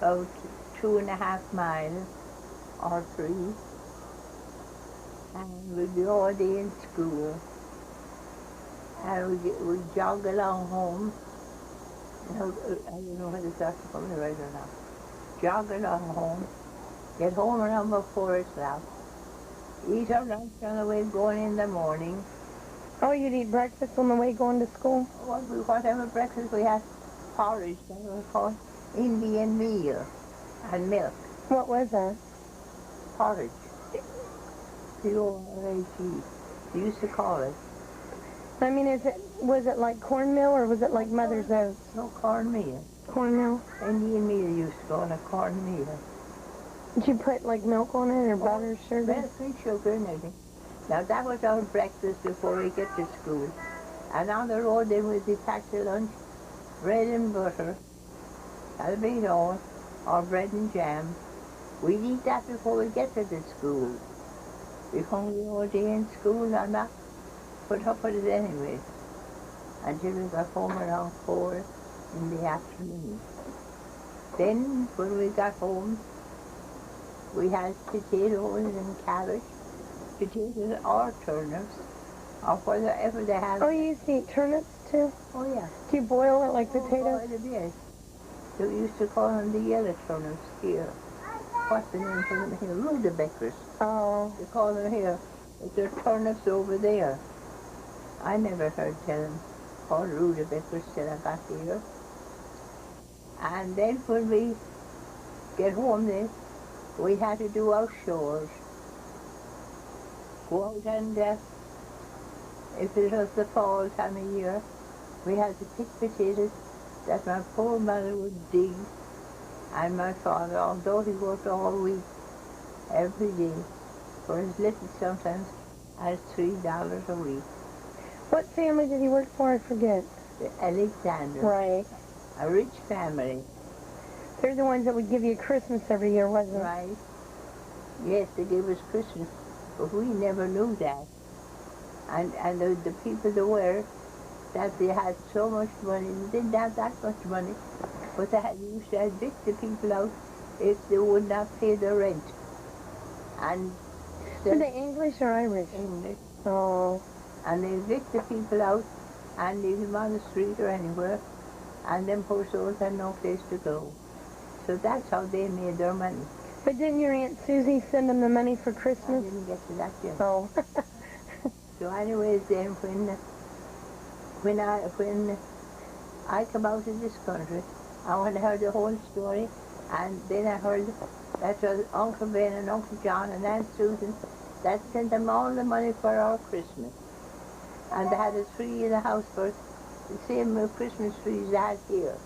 about 2.5 miles or 3, and we'd be all day in school. And we'd jog along home. Now, I don't know whether that's coming right or not. Jog along home, get home around about 4 o'clock, eat our lunch on the way going in the morning. Oh, you'd eat breakfast on the way going to school? Whatever breakfast we had, porridge, that was called Indian meal, and milk. What was that? Porridge. P-O-R-A-G. They used to call it. I mean, was it like cornmeal or was it like Mother's Oats? No, cornmeal. Cornmeal? Indian meal used to call it cornmeal. Did you put like milk on it or butter, sugar? Milk and sugar and everything. Now that was our breakfast before we get to school. And on the road then we'd be packed to lunch, bread and butter, albino, or bread and jam. We'd eat that before we get to the school. We hungry all day in school and not put up with it anyway, until we got home around 4 in the afternoon. Then when we got home, we had potatoes and cabbage, potatoes or turnips, or whatever they had. Oh, you used to eat turnips too? Oh, yeah. Do you boil it like potatoes? Oh, yes. They used to call them the yellow turnips here. What's the name for them here? Rudabeckies. Oh. They call them here. But they're turnips over there. I never heard tell them called rudabeckies till I got here. And then when we get home then, we had to do our chores. Go out and, if it was the fall time of year, we had to pick potatoes that my poor mother would dig, and my father, although he worked all week, every day, for as little sometimes as $3 a week. What family did he work for? I forget. The Alexander. Right. A rich family. They're the ones that would give you Christmas every year, wasn't it? Right. Yes, they gave us Christmas, but we never knew that. And the people that were, that they had so much money, they didn't have that much money, but they used to evict the people out if they would not pay the rent. And were they English or Irish? English. Oh. And they evict the people out and leave them on the street or anywhere, and them poor souls had no place to go. So that's how they made their money. But didn't your Aunt Susie send them the money for Christmas? I didn't get to that yet. Oh. So anyways, then when I come out of this country, I want to heard the whole story, and then I heard that was Uncle Ben and Uncle John and Aunt Susan that sent them all the money for our Christmas. And they had a tree in the house for the same Christmas trees they had here.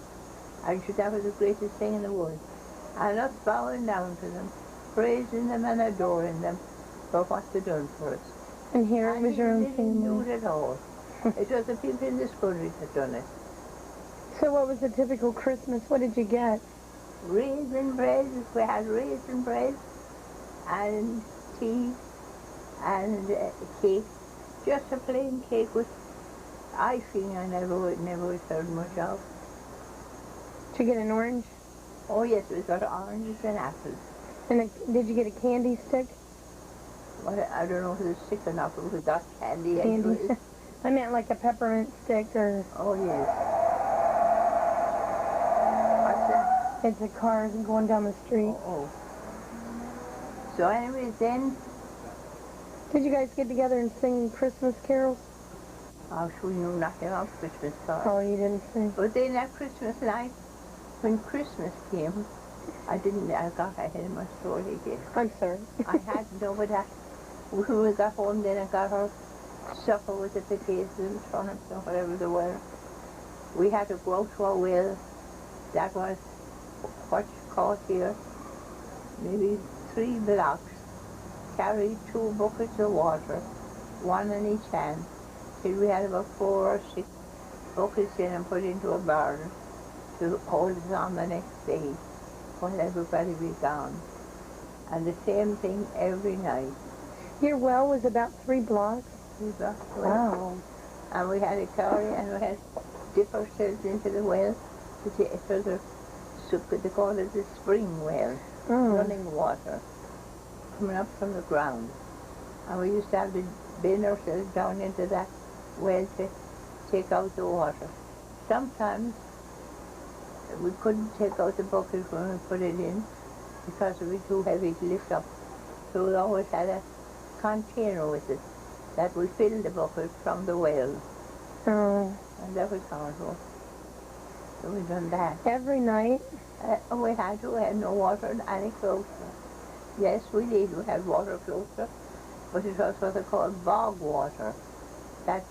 And so that was the greatest thing in the world. And us bowing down to them, praising them and adoring them for what they done for us. And here it was your own family. Didn't do family. it at all. It was the people in this country that done it. So what was the typical Christmas? What did you get? Raisin bread, we had raisin bread, and tea, and cake. Just a plain cake with icing I never heard much of. Did you get an orange? Oh yes, we got oranges and apples. And did you get a candy stick? Well, I don't know if it's stick or not, but we got candy. Candy stick. I meant like a peppermint stick or... Oh yes. What's that? It's a car going down the street. Oh. So anyways then... Did you guys get together and sing Christmas carols? Oh, sure, we knew nothing about Christmas cards. Oh, you didn't sing? But then that Christmas night, when Christmas came, I got ahead of my story again. I'm sorry. I hadn't over that. When we got home then, I got our supper with the potatoes and turnips and whatever they were. We had to go out to a well. That was what you call here, maybe 3 blocks. Carry 2 buckets of water, 1 in each hand, till we had about 4 or 6 buckets in and put into a barrel to hold it on the next day when everybody be gone. And the same thing every night. Your well was about 3 blocks? 3 blocks away. Wow. And we had to carry and we had to dip ourselves into the well to take for the they call it a spring well, running water, coming up from the ground. And we used to have to bin ourselves down into that well to take out the water. Sometimes we couldn't take out the bucket when we put it in because it was too heavy to lift up. So we always had a container with it that we filled the bucket from the well. Oh. And that was how it was. So we done that. Every night? We had to. We had no water any closer. Yes, we did. We had water closer, but it was what they call bog water. That's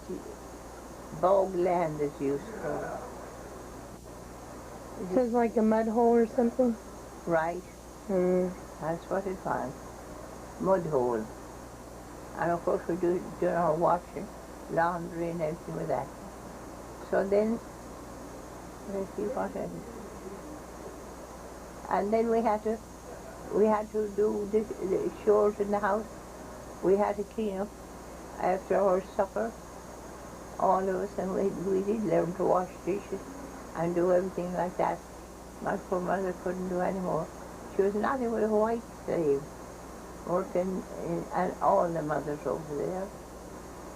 bog land is used for. So it's like a mud hole or something? Right. That's what it was. Mud hole. And of course we do our washing, laundry and everything with that. So then, let's see what else. And then we had to do the chores in the house. We had to clean up after our supper, all of us, and we did learn to wash dishes and do everything like that. My poor mother couldn't do any more. She was nothing but a white slave, working and all the mothers over there.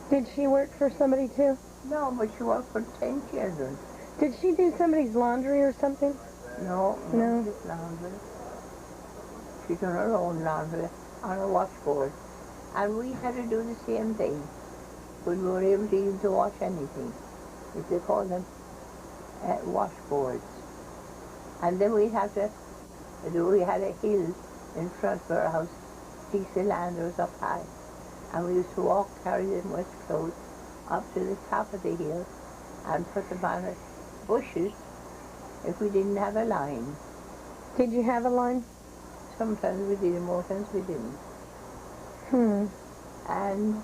Did she work for somebody too? No, but she worked for 10 children. Did she do somebody's laundry or something? No, No. Just laundry. She done her own laundry on a washboard. And we had to do the same thing when we were able to even to wash anything. If they call them washboards. And then we had a hill in front of our house. Piece of land was up high. And we used to walk, carry them wet clothes up to the top of the hill and put them on the bushes if we didn't have a line. Did you have a line? Sometimes we did, and more times we didn't. And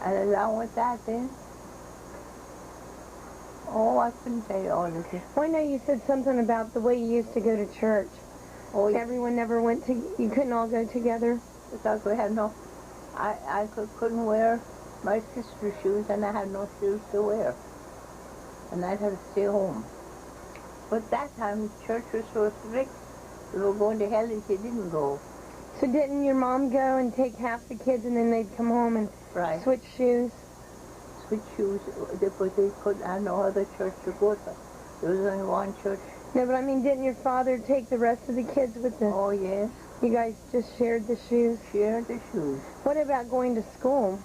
along with that then, I couldn't tell you all of it. Well, I know you said something about the way you used to go to church. Oh, yeah. Everyone never went to, you couldn't all go together? Because we had no, I couldn't wear my sister's shoes, and I had no shoes to wear. And I'd have to stay home. But that time, church was so strict, we were going to hell if you didn't go. So didn't your mom go and take half the kids and then they'd come home and switch shoes? Switch shoes, but they couldn't have no other church to go to. There was only one church. No, but I mean, didn't your father take the rest of the kids with the... Oh, yes. You guys just shared the shoes? Shared the shoes. What about going to school?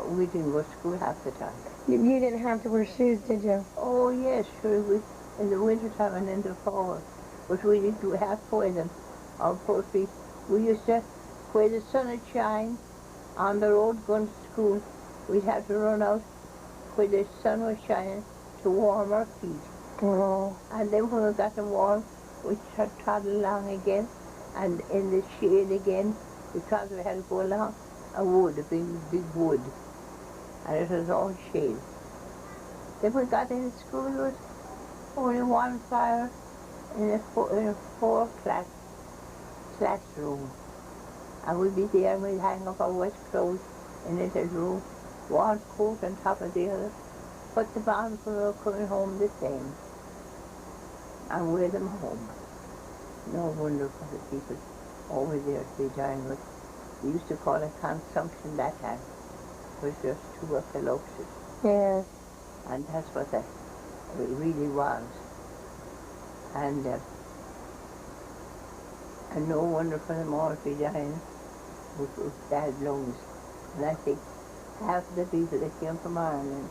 We didn't go to school half the time. You didn't have to wear shoes, did you? Oh, yes, sure. In the winter time and in the fall. But we didn't have to wear them. Our poor feet. We used to, where the sun would shine on the road going to school, we'd have to run out where the sun was shining to warm our feet. Oh. And then when we got them warm, we trod along again, and in the shade again, because we had to go along a wood, a big wood, and it was all shade. Then we got into school, there was only one fire in a four classroom. And we'd be there and we'd hang up our wet clothes in a little room, one coat on top of the other, put them on when we were coming home the same, and wear them home. No wonder for the people over there to be dying with. We used to call it consumption that time. It was just tuberculosis. Yeah. And that's what it really was. And no wonder for them all to be dying with bad lungs. And I think half the people that came from Ireland,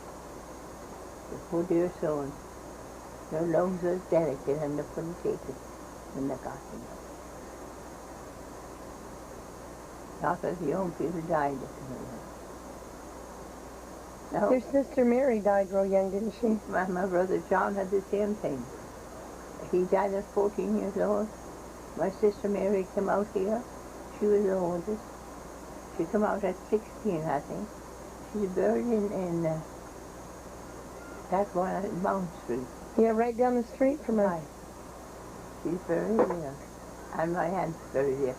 the poor dear souls, their lungs were delicate and they couldn't take it when they got them. Not that the young people died at the moment. No. Your sister Mary died real young, didn't she? My brother John had the same thing. He died at 14 years old. My sister Mary came out here. She was the oldest. She came out at 16, I think. She's buried in that one at Mount Street. Yeah, right down the street from us. Right. She's buried there. And my aunt's buried there.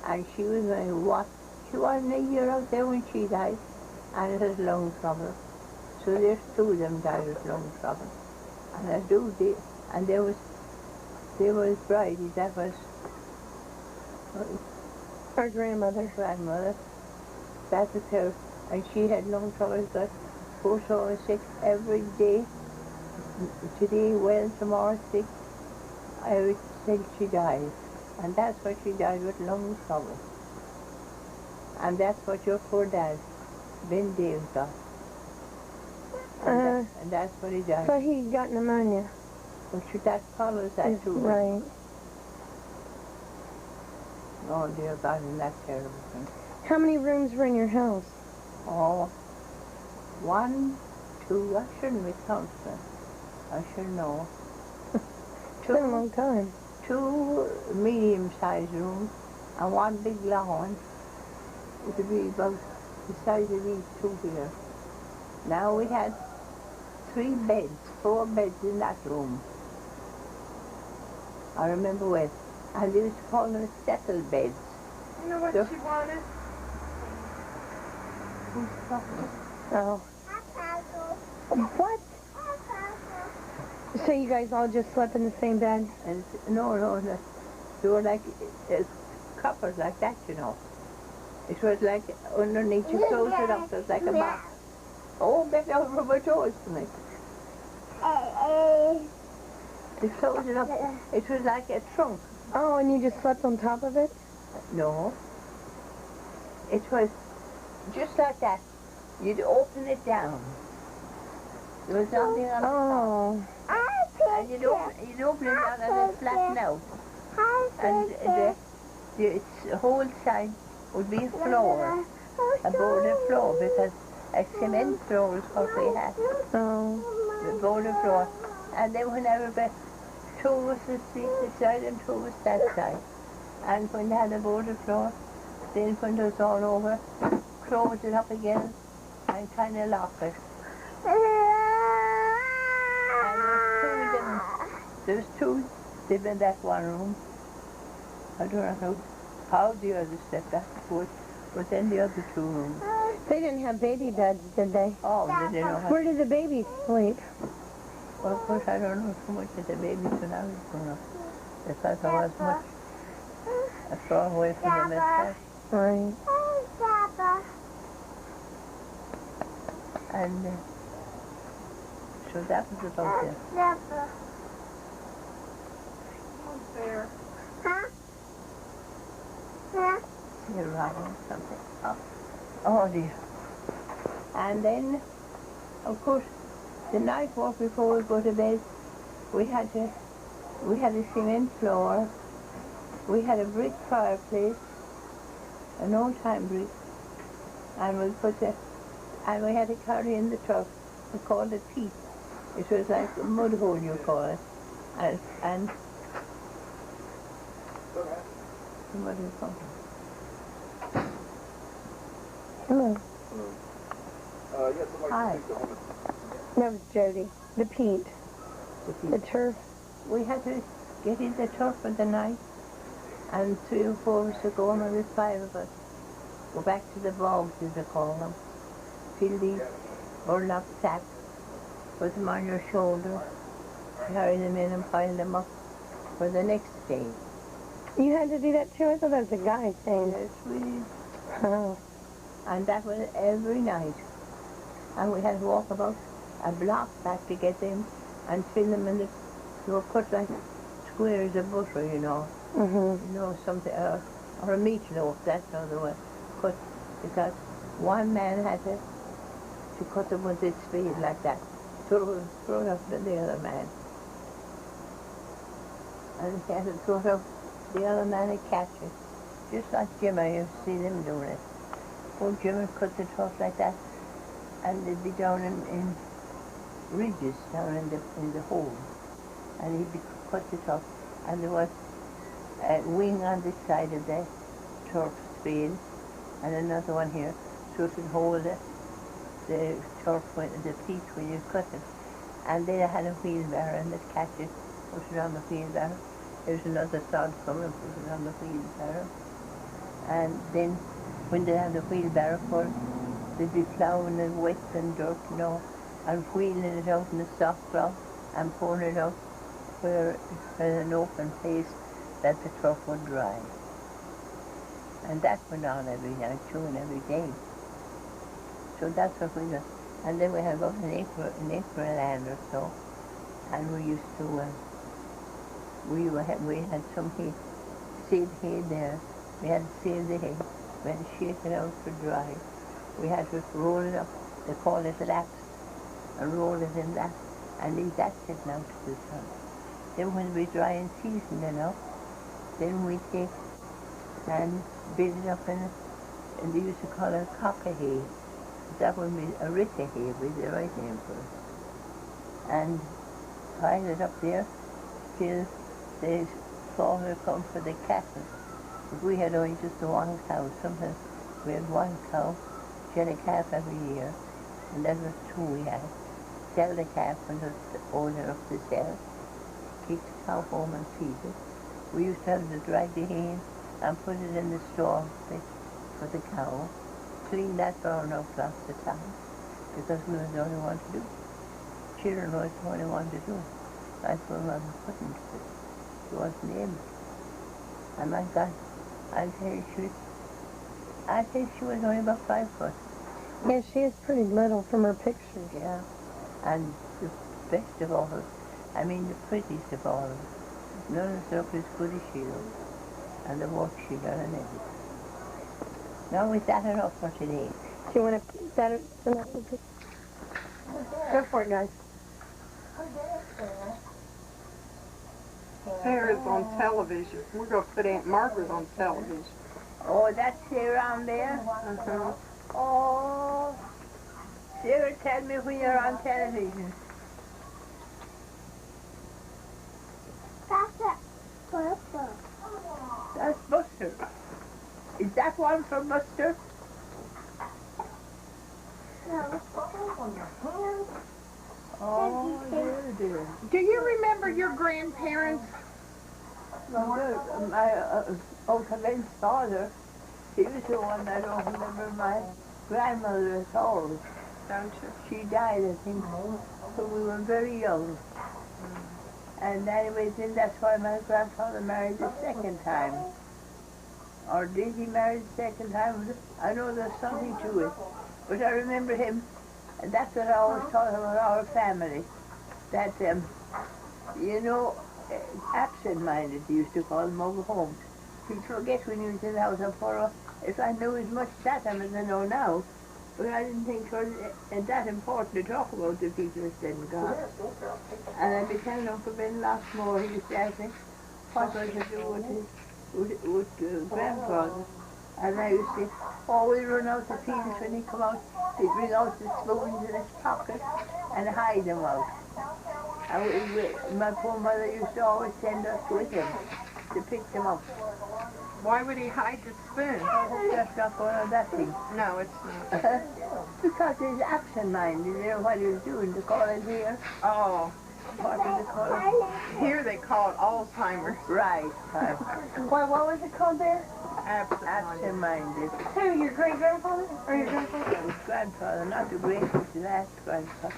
And she was only she wasn't a year out there when she died. And it was lung trouble. So there's two of them died with lung trouble. And and there was Bridie, that was our grandmother. That was her, and she had lung trouble, got so sick every day. Today well, tomorrow sick. I would say she died. And that's why she died with lung trouble. And that's what your poor dad, Ben Dave, got. And that's what he died. So he got pneumonia. But that follows that too. Right. Oh dear God, isn't that terrible thing? How many rooms were in your house? Oh, 1, 2, I shouldn't be counting. I should know. It's been a long time. 2 medium-sized rooms and 1 big long one. It would be about the size of these 2 here. Now we had 3 beds, 4 beds in that room. I remember well. And they used to call them settle beds. You know what she wanted? Who's talking? Oh. What? So you guys all just slept in the same bed? And no. They were like coppers like that, you know. It was like underneath, you close it up, it was like a box. Oh, get out from my toes tonight. You close it up, it was like a trunk. Oh, and you just slept on top of it? No. It was just like that. You'd open it down. There was nothing on the top. And you'd open it down and it'd flatten out. And the whole side would be a floor, a boarded floor, because a cement floor is what we had. Oh. The boarded floor. And then whenever the 2 was this side and 2 was that side. And when they had a boarded floor, then when it was all over, close it up again and kind of lock it. And there's 2 live in that one room. I don't know how the others slept afterwards, but then the other 2 rooms. They didn't have baby beds, did they? Oh, they didn't know how. Where did the babies sleep? Well, of course, I don't know so much of the babies when I was growing up, because I was much far away from them at first. Right. And so that was about it. You're writing something. Oh dear. And then, of course, the night walk before we go to bed, we had a cement floor, we had a brick fireplace, an old-time brick, and we had to carry in the truck. We called it peat. It was like a mud hole, you call it, and what is it called? Hello. Yes, I'd like Hi. to speak to Homer. That was Jody. The peat. The turf. We had to get in the turf for the night, and 3 or 4 of us would go, and there was 5 of us. Go back to the bogs, as they call them. Fill these burlap sacks, put them on your shoulder, carry them in and pile them up for the next day. You had to do that too? I thought that was a guy thing. Yes, we did. Oh. And that was every night. And we had to walk about a block back to get them and fill them in the, they were cut like squares of butter, you know. Mm-hmm. You know, something, or a meatloaf, that's how they were cut, because one man had to cut them with his spade like that, throw it up to the other man. And he had to throw it up, the other man would catch it, just like Jim, I used to see them doing it. Old Jim would cut the truck like that, and they'd be down in ridges down in the hole, and he'd be cut the truck, and there was a wing on this side of the turf spade, and another one here, so it could hold the turf, the peat when you cut it. And then I had a wheelbarrow, and they'd catch it, put it on the wheelbarrow. There's another sod coming, put it on the wheelbarrow. And then when they had the wheelbarrow full, they'd be ploughing and wet and dirt, you know, and wheeling it out in the soft ground and pouring it out where there's an open place that the turf would dry. And that went on every night too and every day. So that's what we did. And then we had about an acre of land or so, and we used to, we had some hay, saved hay there. We had to save the hay. We had to shake it out to dry. We had to roll it up. They call it laps, and roll it in that, and leave that sitting out to the sun. Then when we dry in season, then we take and build it up and they used to call it cocker hay. That would be a ricker hay, was the right name for it. And pile it up there till the slaughter come for the cattle. But we had only just the one cow. Sometimes we had one cow. She had a calf every year, and then there was two we had. Sell the calf when it was old enough to sell. Keep the cow home and feed it. We used to have to drag the hay in and put it in the store for the cow. Clean that barn out across the town, because we were the only one to do it. Children was the only one to do it. That's what Mother couldn't do it. She wasn't able. And my God, I think she was only about 5 foot. Yeah, she is pretty little from her pictures. Yeah. And the best of all, I mean the prettiest of all, none of us looked as good as she looked. And the work she done and everything. Now we sat it off for today. Do you want to set it enough? Go for it, guys. Sarah's on television. We're going to put Aunt Margaret on television. Oh, that's here around there? Uh-huh. Oh, Sarah, tell me when you're on television. That's Buster. Is that one for Buster? No. Oh, dear. Do you remember your grandparents? My Uncle Ben's father, he was the one I don't remember my grandmother at all. Don't you? She died, I think, when we were very young. And anyway, then that's why my grandfather married the second time. Or did he marry the second time? I know there's something to it. But I remember him, and that's what I always thought about our family. That, you know, absent-minded, they used to call them over home. He'd forget when he was in the house of Furrow. If I knew as much Chatham as I know now, but I didn't think it was that important to talk about the people that didn't go. And I'd be telling Uncle Ben lots more. He used to ask me what was to do with grandfather. And I used to always run out the fields when he come out. He'd bring out the spoons in his pocket and hide them out. And my poor mother used to always send us with him to pick them up. Why would he hide the spoon? That's not going on that thing. No, it's not. Because he's absent-minded. You know what he was doing to call it here. Oh. What did they call it? Here they call it Alzheimer's. Right. Why, what was it called there? Absent-minded. Who, your great-grandfather? Or your grandfather? His grandfather, not the great, but the last grandfather.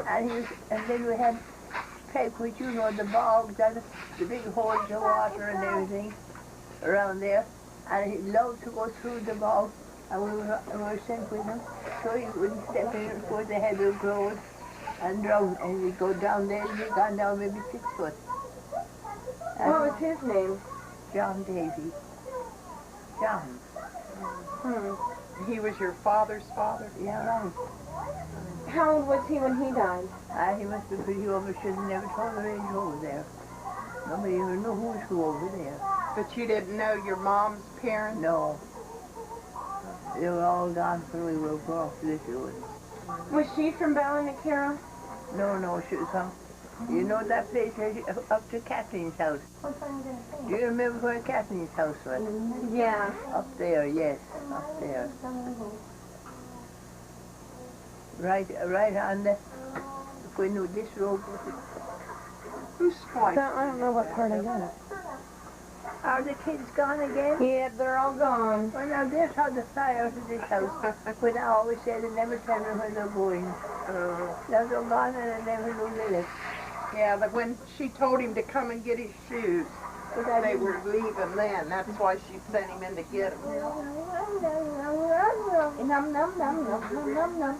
And then we had Peg, which you know, the bogs and the big holes of water and everything around there. And he loved to go through the bog, and we were sent with him, so he wouldn't step in before the head of growth and drown. And he'd go down there, and he'd gone down maybe 6 foot. And What was his name? John Davy. John. He was your father's father? Yeah, right. How old was he when he died? He must be pretty old, but should have never told the age over there. Nobody even knew who was who over there. But you didn't know your mom's parents? No. They were all gone when we were off to this wood. Was she from Ballinacaro? No, she was from, you know that place up to Kathleen's house? Do you remember where Kathleen's house was? Yeah. Up there, yes, up there. Right on the, when this road was. Who's spliced? I don't know what part I got. Are the kids gone again? Yeah, they're all gone. Well, now this how the fly out of this house. When I always said they never tell me where they're going. Now they're gone and I never knew they left. Yeah, but when she told him to come and get his shoes, they were leaving then. That's why she sent him in to get them. Num, num, num, num, num, num, num.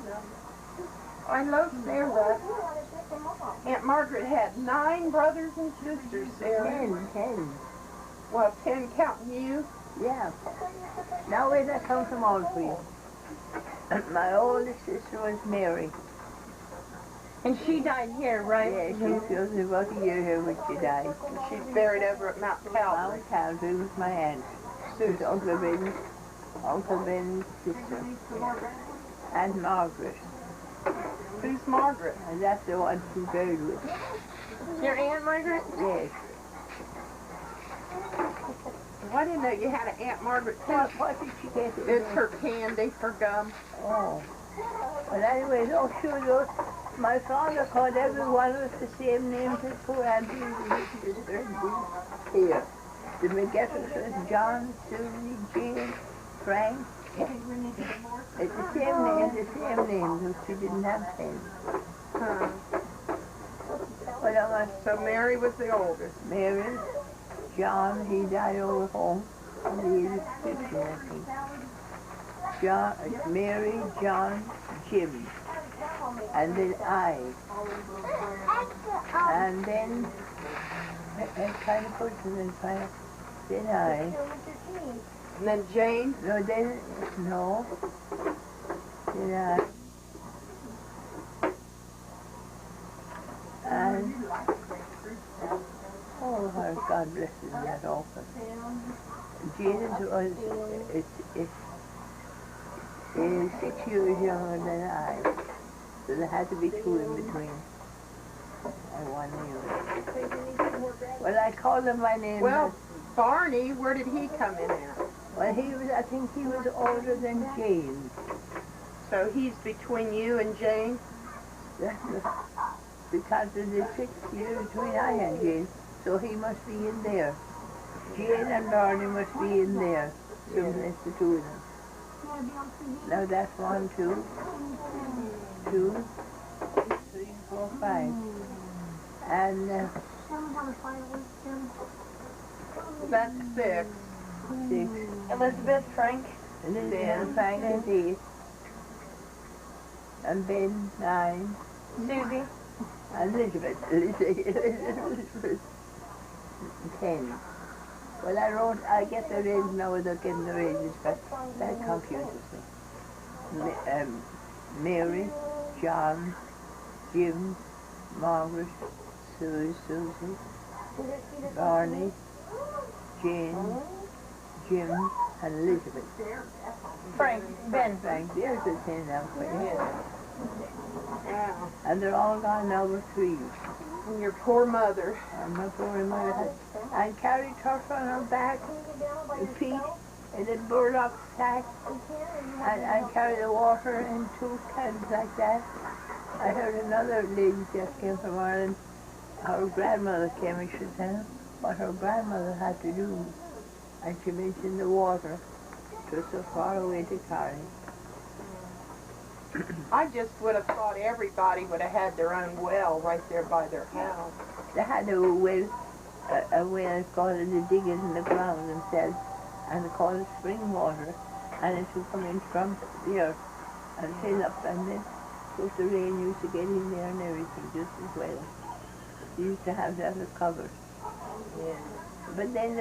I love Sarah. Aunt Margaret had 9 brothers and sisters, Sarah. 10. Well, 10 counting you. Yeah. Now where that come from all for you? My oldest sister was Mary. And she died here, right? Yeah, she was about a year here when she died. She's buried over at Mount Calvary. Mount Calvary was my aunt. Sue's Uncle Ben's sister. And Margaret. Who's Margaret? And that's the one she's buried with. Your Aunt Margaret? Yes. Well, I didn't know you had an Aunt Margaret too. What did she get? It's her candy for gum. Oh. Well, anyway, oh, sure, those, my father called every one of us the same names as poor aunties and sisters here. The McGettisons, John, Susie, Jane, Frank. It's the same names, but she didn't have 10. Huh. Well, So Mary was the oldest. Mary, John, he died over home at the age of 50, I think. Mary, John, Jim, and then I. And then, I kind of puts it in fire. Then I. And then Jane? No. Then I. And, oh, her God blesses that often. Jesus was, is 6 years younger than I, so there had to be 2 in between. And 1 year. Well, I called him by name. Well, Barney, where did he come in at? Well, I think he was older than Jane. So he's between you and Jane? Because of the 6 years between I and Jane, so he must be in there. Jane and Barney must be in there. So that's the 2 of them. Now that's 1, 2, 3, 4, 5. And that's 6. 6. Elizabeth, Frank. Elizabeth, Frank is 8. And Ben, 9. Susie. Elizabeth, 10. Well, I get the raises now without getting the raises, but that confuses me. Mary, John, Jim, Margaret, Susie, Barney, Jane, Jim, and Elizabeth. Frank, Ben. Frank, there's the 10 now for you. Yeah. And they're all gone now with 3. And your poor mother. And my poor mother and carried her on her back, the feet in a burlap sack, and carried the water in 2 cans like that. I heard another lady just came from Ireland. Her grandmother came and she said what her grandmother had to do. And she mentioned the water. It was so far away to carry. I just would have thought everybody would have had their own well right there by their house. They had a well called the diggers in the ground themselves, and they called it spring water, and it would come in from the earth and fill up, and then with the rain used to get in there and everything just as well. They used to have that covered. Yeah. But then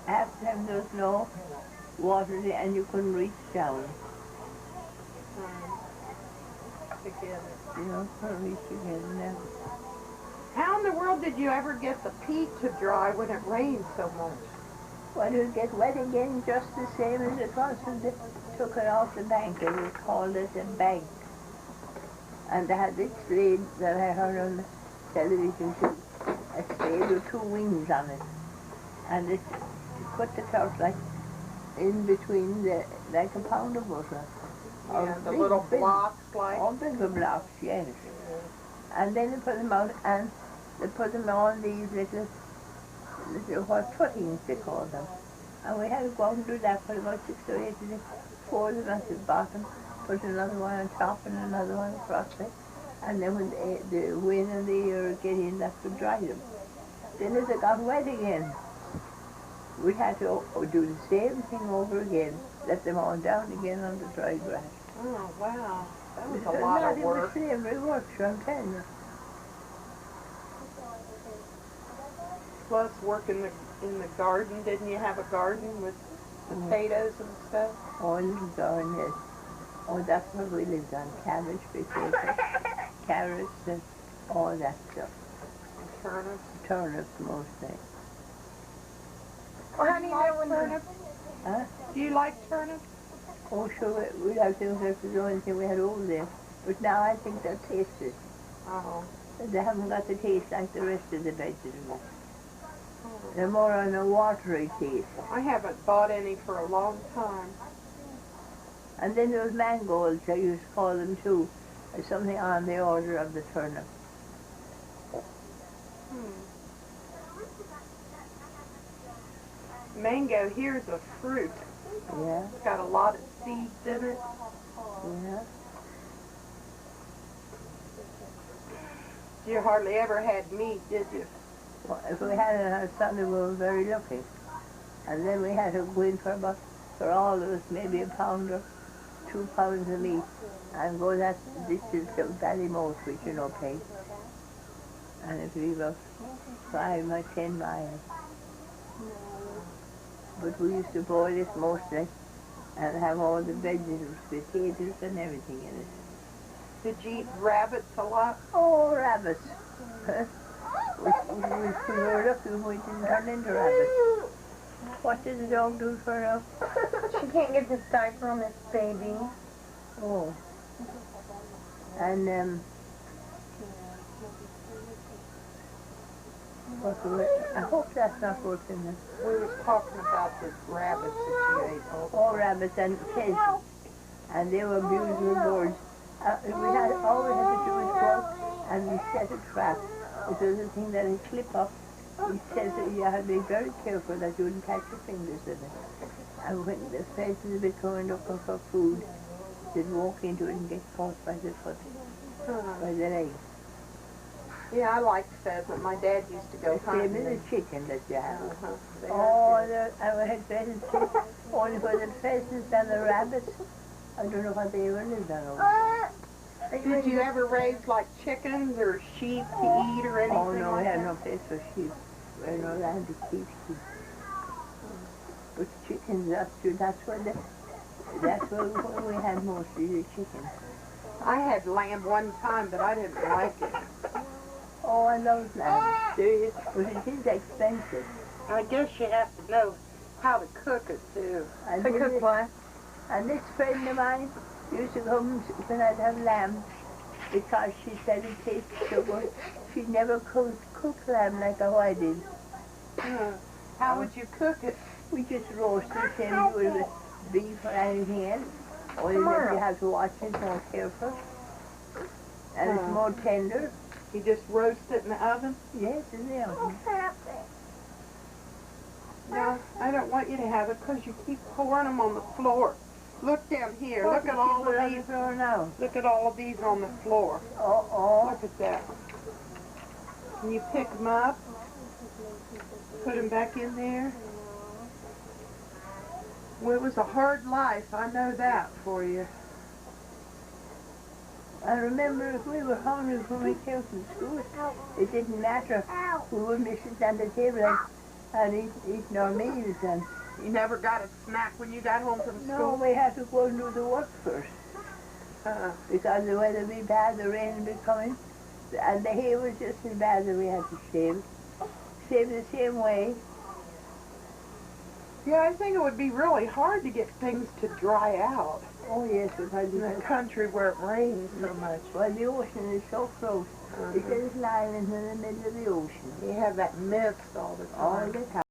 after time there was no water there and you couldn't reach down. Together. You know, couldn't reach together now. How in the world did you ever get the peat to dry when it rained so much? Well, it would get wet again just the same as it was when they took it off the bank. It was called as a bank. And they had this slade that I heard on the television too. A slade with 2 wings on it. And it put the turf like in between like a pound of butter. Yeah, the little blocks like. All bigger blocks, yes. And then they put them out and they put them on these little what footings they call them. And we had to go out and do that for about 6 or 8 days. 4 of them at the bottom, put another one on top and another one across it. And then when the wind and the air get in, that would dry them. Then as it got wet again, we had to do the same thing over again, let them all down again on the dry grass. Oh, wow. That was a lot of work. It was every work, so I'm telling you. Plus work in the garden. Didn't you have a garden with potatoes and stuff? Oh, a little garden, yes. Oh, that's what we lived on. Cabbage, potatoes, carrots, and all that stuff. And turnips? Turnips, mostly. Well, how do you know when turnips? Huh? Do you like turnips? Oh, sure, we like them. That's the only thing we had over there. But now I think they're tasty. Oh. They haven't got the taste like the rest of the vegetables. They're more on a watery taste. I haven't bought any for a long time. And then those mangoes, I used to call them too, something on the order of the turnip. Mango here's a fruit. Yeah. It's got a lot of seeds in it. Yeah. You hardly ever had meat, did you? Well, if we had it on a Sunday, we were very lucky. And then we had to go in for all of us, maybe a pound or 2 pounds of meat. And go that distance to Ballymote, which you know, pay. And it would be about 5 or 10 miles. But we used to boil it mostly and have all the vegetables, potatoes and everything in it. Did you eat rabbits a lot? Oh, rabbits. we were lucky when we didn't turn into rabbits. What did the dog do for her? She can't get this diaper on this baby. Oh. And, I hope that's not working then. We was talking about the rabbits that you ate. Oh, rabbits and pheasants. And they were beautiful birds. All we had to do was go out and we set a trap. It was a thing that would clip up. He says that you had to be very careful that you wouldn't catch your fingers in it. And when the pheasants would be going looking for food, they'd walk into it and get caught by the foot, by the leg. Yeah, I liked pheasant. My dad used to go hunting. Same as the chicken that you have. Oh, I had pheasants too. Only for the pheasants and the rabbits, I don't know what they ever lived on over. Did you ever raise like chickens or sheep to eat or anything? Oh no, like we had that? no place for sheep. We had no land to keep sheep. But chickens, that's where we had mostly the chickens. I had lamb one time, but I didn't like it. Oh, I love lamb. Do you? But it is expensive. I guess you have to know how to cook it too. To cook what? And this friend of mine used to come when I'd have lamb because she said it tasted so good. She never cooked lamb like how I did. How would you cook it? We just roast it, same as you would with beef or anything else. Only that you have to watch it more careful. And it's more tender. You just roast it in the oven? Yes, in the oven. No, I don't want you to have it because you keep pouring them on the floor. Look down here. Look at all of these. Now. Look at all of these on the floor. Oh. Look at that. Can you pick them up? Put them back in there? Well, it was a hard life. I know that for you. I remember if we were hungry when we came from school, it didn't matter. We wouldn't be sitting at the table and eating our meals. And you never got a snack when you got home from school? No, we had to go and do the work first. Because the weather would be bad, the rain would be coming, and the hay was just as bad that we had to shave. Shave the same way. Yeah, I think it would be really hard to get things to dry out. Oh, yes, because in a country where it rains so much. Well, the ocean is so close. It's an island in the middle of the ocean. You have that mist all the time. All the time.